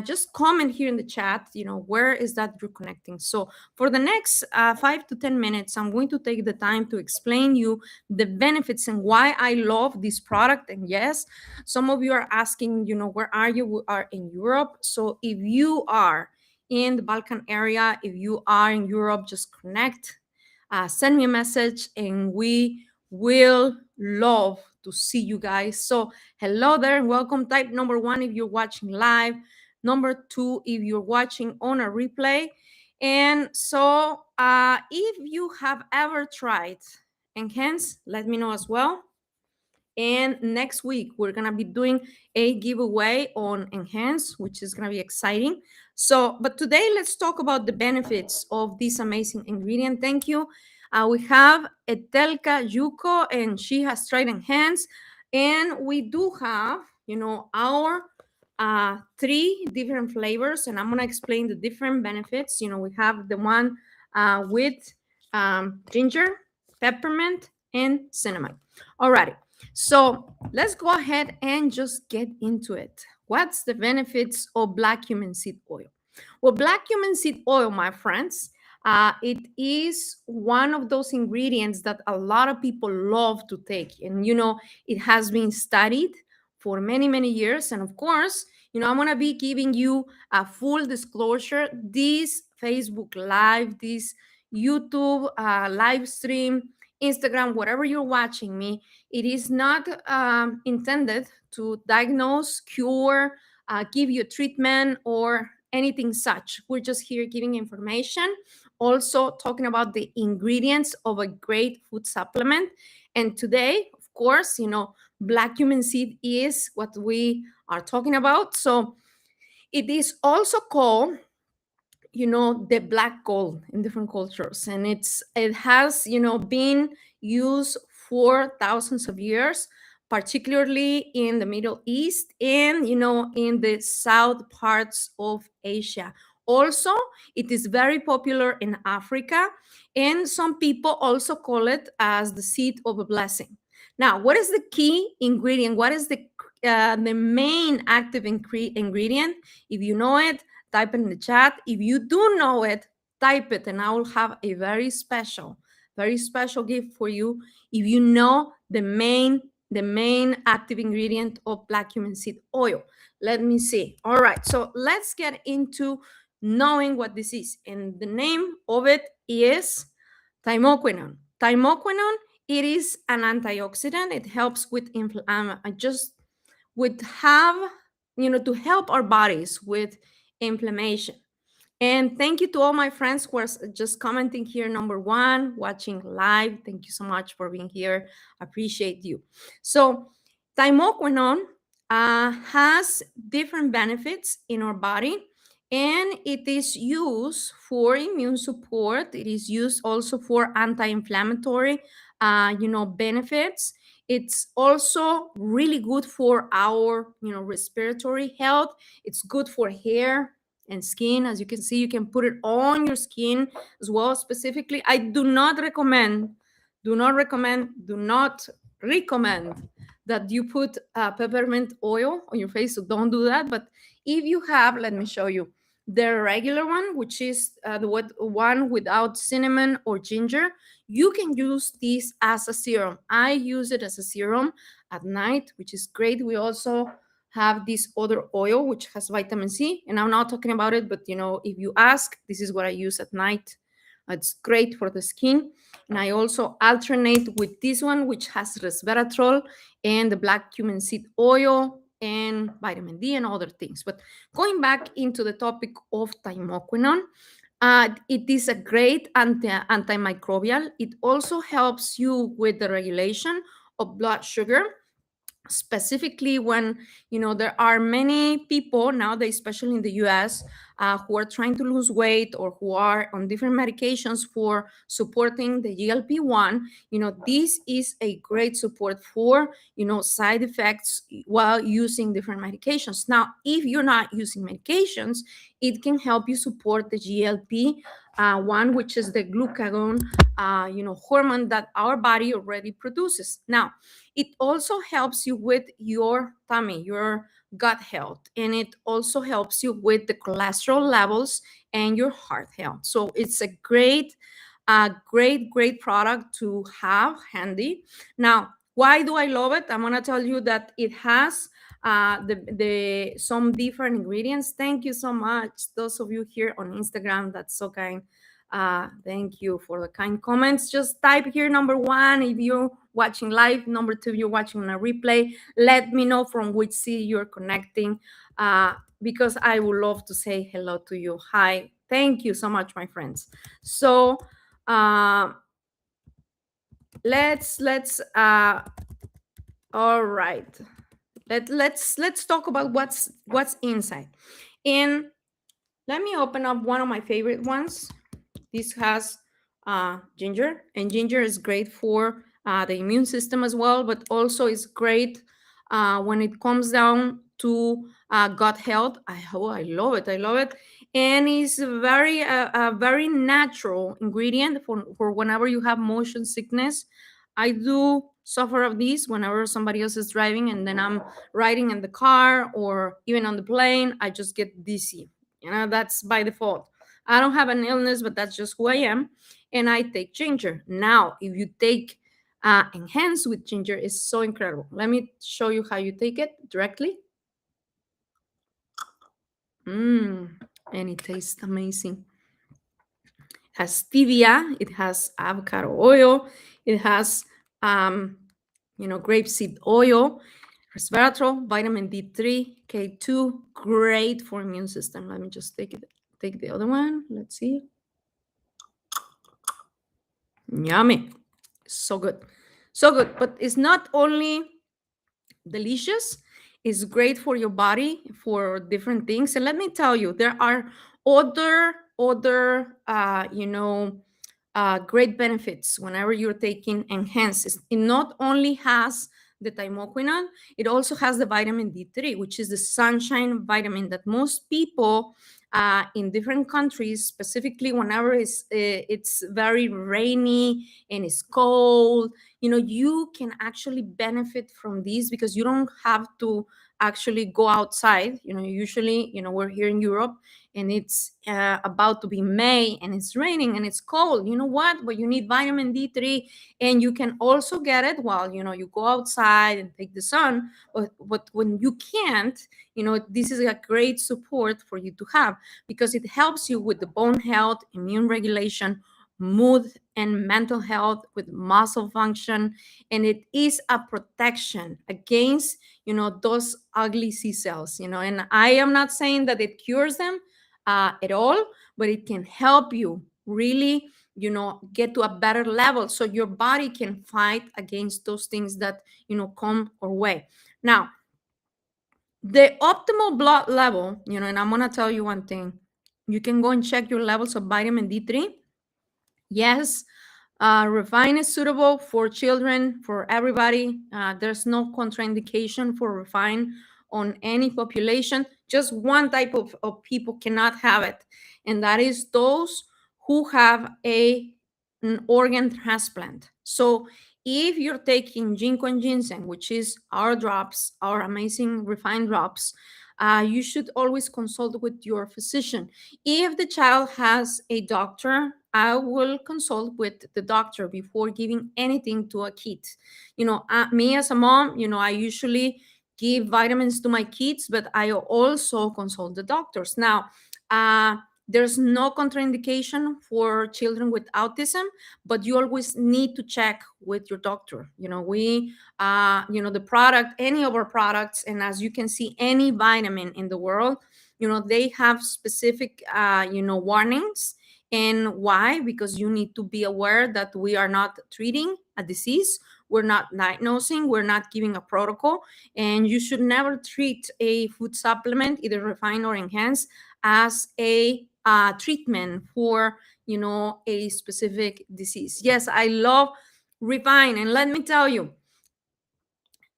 just comment here in the chat, where is that you're connecting. So for the next 5 to 10 minutes, I'm going to take the time to explain you the benefits and why I love this product. And yes, some of you are asking, where are you? We are in Europe. So if you are in the Balkan area, if you are in Europe, just connect, send me a message, and we will love to see you guys. So hello there and welcome. Type number 1 if you're watching live, number 2 if you're watching on a replay. And so if you have ever tried Enhance, let me know as well. And next week, we're going to be doing a giveaway on Enhance, which is going to be exciting. So, but today, let's talk about the benefits of this amazing ingredient. Thank you. We have Etelka Yuko, and she has tried Enhance. And we do have, our 3 different flavors, and I'm going to explain the different benefits. We have the one with ginger, peppermint, and cinnamon. Alrighty. So let's go ahead and just get into it. What's the benefits of black cumin seed oil? Well, black cumin seed oil, my friends, it is one of those ingredients that a lot of people love to take. And, it has been studied for many, many years. And of course, I'm going to be giving you a full disclosure. This Facebook Live, this YouTube live stream, Instagram, whatever you're watching me, it is not intended to diagnose, cure, give you treatment, or anything such. We're just here giving information, also talking about the ingredients of a great food supplement. And today, of course, black cumin seed is what we are talking about. So it is also called the black gold in different cultures, and it has been used for thousands of years, particularly in the Middle East and in the south parts of Asia. Also, it is very popular in Africa, and some people also call it as the seed of a blessing. Now, what is the key ingredient? What is the main active ingredient? If you know it, type it in the chat. If you do know it, type it, and I will have a very special gift for you if you know the main active ingredient of black cumin seed oil. Let me see. All right, so let's get into knowing what this is. And the name of it is thymoquinone. Thymoquinone, it is an antioxidant. It helps with just with have to help our bodies with inflammation. And thank you to all my friends who are just commenting here. Number 1, watching live. Thank you so much for being here. Appreciate you. So thymoquinone has different benefits in our body, and it is used for immune support. It is used also for anti-inflammatory, benefits. It's also really good for our, respiratory health. It's good for hair and skin. As you can see, you can put it on your skin as well. Specifically, I do not recommend that you put peppermint oil on your face. So don't do that. But if you have, let me show you the regular one, which is the one without cinnamon or ginger. You can use this as a serum. I use it as a serum at night, which is great. We also have this other oil which has vitamin C, and I'm not talking about it, but if you ask, this is what I use at night. It's great for the skin. And I also alternate with this one, which has resveratrol and the black cumin seed oil and vitamin D and other things. But going back into the topic of thymoquinone, it is a great antimicrobial. It also helps you with the regulation of blood sugar, specifically when there are many people nowadays, especially in the US, who are trying to lose weight or who are on different medications for supporting the GLP-1. This is a great support for side effects while using different medications. Now, if you're not using medications, it can help you support the GLP one, which is the glucagon, hormone that our body already produces. Now, it also helps you with your tummy, your gut health, and it also helps you with the cholesterol levels and your heart health. So it's a great product to have handy. Now, why do I love it? I'm gonna tell you that it has the some different ingredients. Thank you so much, those of you here on Instagram. That's so kind. Thank you for the kind comments. Just type here number one if you're watching live. Number two, you're watching on a replay. Let me know from which city you're connecting, because I would love to say hello to you. Hi, thank you so much, my friends. So uh, let's all right. Let's talk about what's inside. And let me open up one of my favorite ones. This has ginger, and ginger is great for the immune system as well, but also is great when it comes down to gut health. I love it. I love it. And it's a very natural ingredient for whenever you have motion sickness. I do suffer of this whenever somebody else is driving and then I'm riding in the car or even on the plane. I just get dizzy. That's by default. I don't have an illness, but that's just who I am. And I take ginger. Now, if you take enhance with ginger, is so incredible. Let me show you how you take it directly. And it tastes amazing. It has stevia, it has avocado oil, it has grapeseed oil, resveratrol, vitamin D3, K2, great for immune system. Let me just take the other one. Let's see. Yummy. So good. So good. But it's not only delicious, it's great for your body for different things. And let me tell you, there are other great benefits whenever you're taking enhances. It not only has the thymoquinone, it also has the vitamin D3, which is the sunshine vitamin that most people in different countries, specifically whenever it's very rainy and it's cold, you can actually benefit from these because you don't have to actually go outside. Usually, we're here in Europe and it's about to be May and it's raining and it's cold. You know what? But you need vitamin D3, and you can also get it while you go outside and take the sun. But when you can't, this is a great support for you to have because it helps you with the bone health, immune regulation, mood and mental health, with muscle function, and it is a protection against those ugly C cells. And I am not saying that it cures them at all, but it can help you really get to a better level so your body can fight against those things that come our way. Now, the optimal blood level, and I'm going to tell you one thing. You can go and check your levels of vitamin D3. Yes, refine is suitable for children, for everybody. There's no contraindication for refine on any population. Just one type of people cannot have it, and that is those who have an organ transplant. So if you're taking ginkgo and ginseng, which is our drops, our amazing refined drops, you should always consult with your physician. If the child has a doctor, I will consult with the doctor before giving anything to a kid. Me as a mom, I usually give vitamins to my kids, but I also consult the doctors. Now, there's no contraindication for children with autism, but you always need to check with your doctor. The product, any of our products, and as you can see, any vitamin in the world, they have specific, warnings. And why? Because you need to be aware that we are not treating a disease, we're not diagnosing, we're not giving a protocol, and you should never treat a food supplement, either refined or enhanced, as a treatment for a specific disease. Yes, I love refine, and let me tell you,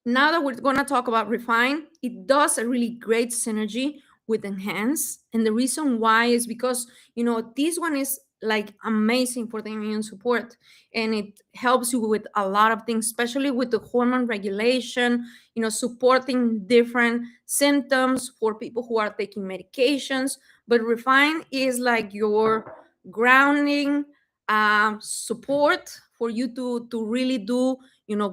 now that we're going to talk about refine, it does a really great synergy with enhance. And the reason why is because this one is like amazing for the immune support, and it helps you with a lot of things, especially with the hormone regulation, supporting different symptoms for people who are taking medications. But Refine is like your grounding support for you to really do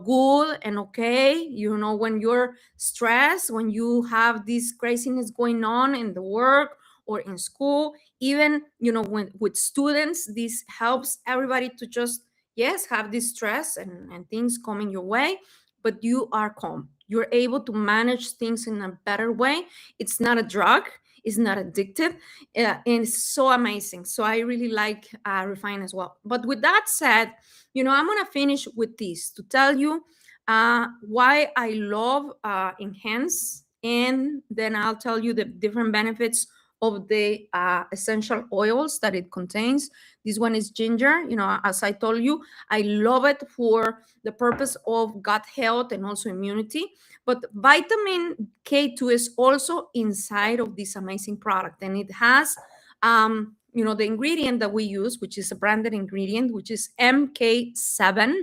good and okay, when you're stressed, when you have this craziness going on in the work or in school, even when with students, this helps everybody to just, yes, have this stress and things coming your way, but you are calm, you're able to manage things in a better way. It's not a drug, it's not addictive, and it's so amazing. So I really like Refine as well. But with that said, I'm gonna finish with this to tell you why I love Enhance, and then I'll tell you the different benefits of the essential oils that it contains. This one is ginger. As I told you, I love it for the purpose of gut health and also immunity. But vitamin K2 is also inside of this amazing product, and it has the ingredient that we use, which is a branded ingredient, which is MK7,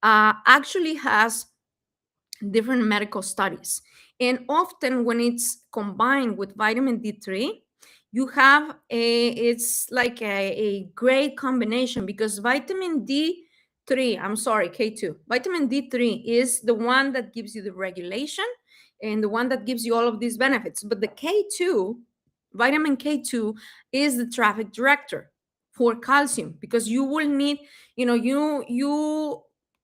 actually has different medical studies. And often when it's combined with vitamin D3, you have it's like a great combination, because vitamin D3, I'm sorry, K2, vitamin D3 is the one that gives you the regulation and the one that gives you all of these benefits. But the K2, vitamin K2, is the traffic director for calcium, because you will need, you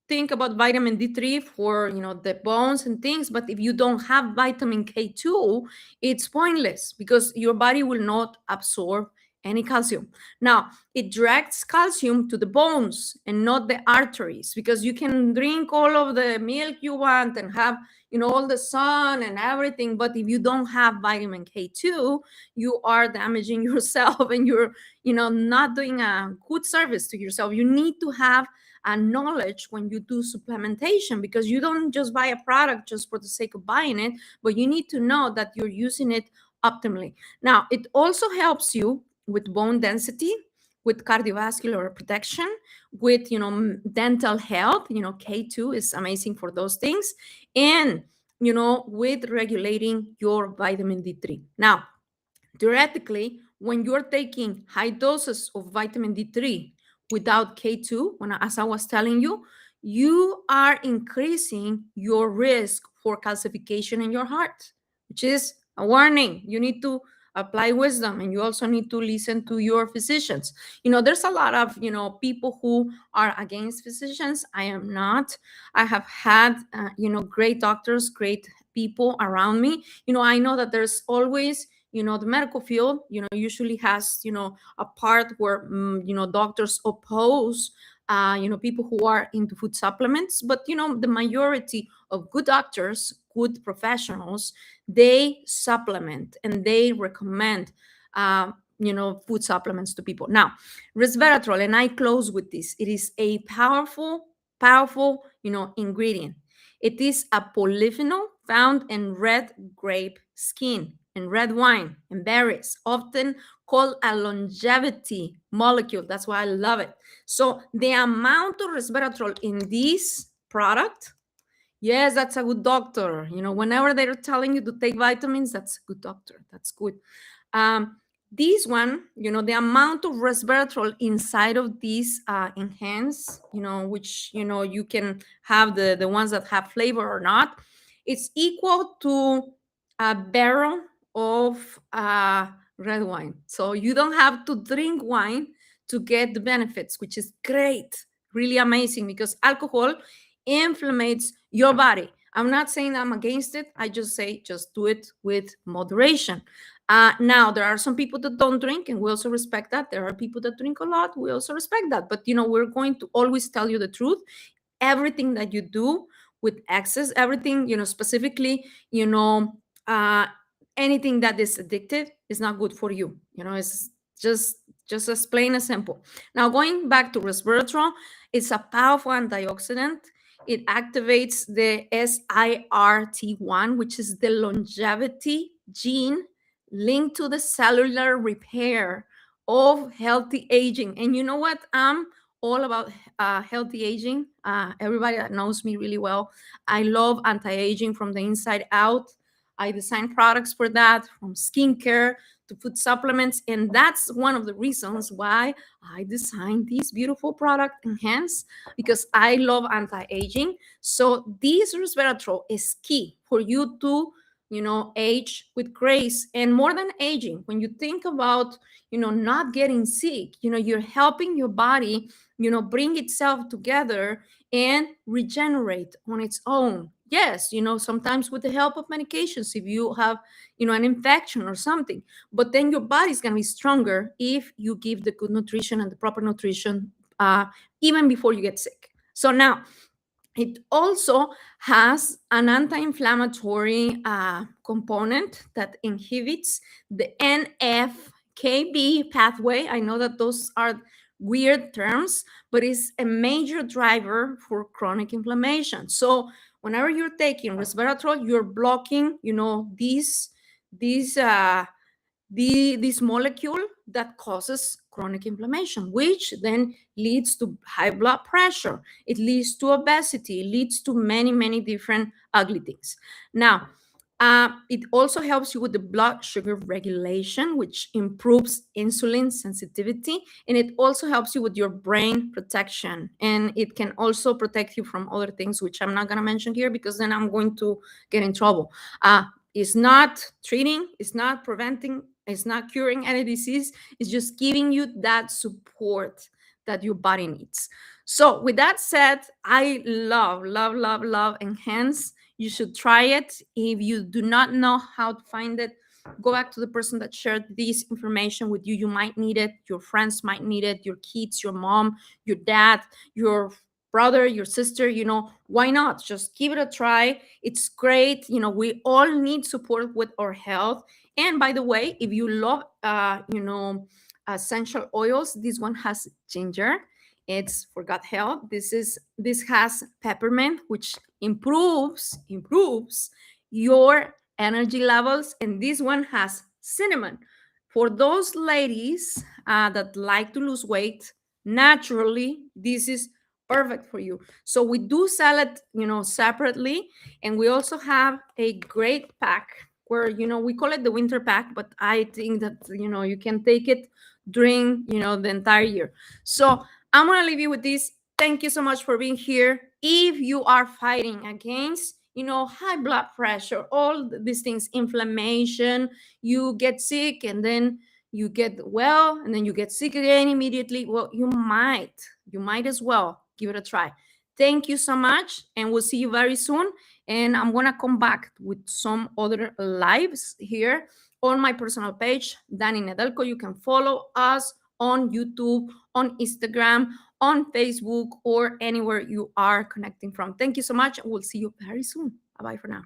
think about vitamin D3 for the bones and things, but if you don't have vitamin K2, it's pointless, because your body will not absorb any calcium. Now, it directs calcium to the bones and not the arteries, because you can drink all of the milk you want and have all the sun and everything, but if you don't have vitamin K2, you are damaging yourself, and you're not doing a good service to yourself. You need to have and knowledge when you do supplementation, because you don't just buy a product just for the sake of buying it, but you need to know that you're using it optimally. Now, it also helps you with bone density, with cardiovascular protection, with dental health. K2 is amazing for those things, and with regulating your vitamin D3. Now, theoretically, when you're taking high doses of vitamin D3 without K2, as I was telling you, you are increasing your risk for calcification in your heart, which is a warning. You need to apply wisdom, and you also need to listen to your physicians. There's a lot of people who are against physicians. I am not. I have had great doctors, great people around me. I know that there's always the medical field usually has a part where doctors oppose people who are into food supplements, but the majority of good doctors, good professionals, they supplement and they recommend food supplements to people. Now, resveratrol, and I close with this, it is a powerful ingredient. It is a polyphenol found in red grape skin and red wine and berries, often called a longevity molecule. That's why I love it. So the amount of resveratrol in this product, yes, that's a good doctor. Whenever they're telling you to take vitamins, that's a good doctor. That's good. This one, the amount of resveratrol inside of these enhance, which you can have the ones that have flavor or not, it's equal to a barrel of red wine. So you don't have to drink wine to get the benefits, which is great, really amazing, because alcohol inflames your body. I'm not saying I'm against it. I just say just do it with moderation. Now, there are some people that don't drink, and we also respect that. There are people that drink a lot. We also respect that. But, we're going to always tell you the truth. Everything that you do with excess, everything, specifically, uh, anything that is addictive is not good for you. It's just as plain as simple. Now, going back to resveratrol, it's a powerful antioxidant. It activates the SIRT1, which is the longevity gene linked to the cellular repair of healthy aging. And you know what? I'm all about healthy aging. Everybody that knows me really well, I love anti-aging from the inside out. I design products for that, from skincare to food supplements, and that's one of the reasons why I designed this beautiful product, Enhance, because I love anti-aging. So this resveratrol is key for you to, age with grace. And more than aging, when you think about, not getting sick, you're helping your body, bring itself together and regenerate on its own. Yes, sometimes with the help of medications, if you have, an infection or something, but then your body's going to be stronger if you give the good nutrition and the proper nutrition, even before you get sick. So now, it also has an anti-inflammatory component that inhibits the NF-κB pathway. I know that those are weird terms, but it's a major driver for chronic inflammation. So whenever you're taking resveratrol, you're blocking, these this molecule that causes chronic inflammation, which then leads to high blood pressure. It leads to obesity. It leads to many, many different ugly things. Now, it also helps you with the blood sugar regulation, which improves insulin sensitivity. And it also helps you with your brain protection. And it can also protect you from other things, which I'm not going to mention here because then I'm going to get in trouble. It's not treating, it's not preventing, it's not curing any disease. It's just giving you that support that your body needs. So, with that said, I love, love, love, love Enhance. You should try it. If you do not know how to find it, go back to the person that shared this information with you. You might need it. Your friends might need it. Your kids, your mom, your dad, your brother, your sister, why not? Just give it a try. It's great. We all need support with our health. And by the way, if you love, essential oils, this one has ginger. It's for gut health. This has peppermint, which improves your energy levels, and this one has cinnamon. For those ladies that like to lose weight naturally, this is perfect for you. So we do sell it, separately, and we also have a great pack where, we call it the winter pack, but I think that, you can take it during, the entire year. So I'm going to leave you with this. Thank you so much for being here. If you are fighting against, high blood pressure, all these things, inflammation, you get sick and then you get well and then you get sick again immediately. Well, you might as well give it a try. Thank you so much, and we'll see you very soon. And I'm going to come back with some other lives here on my personal page, Dani Nedelko. You can follow us on YouTube, on Instagram, on Facebook, or anywhere you are connecting from. Thank you so much. We'll see you very soon. Bye bye for now.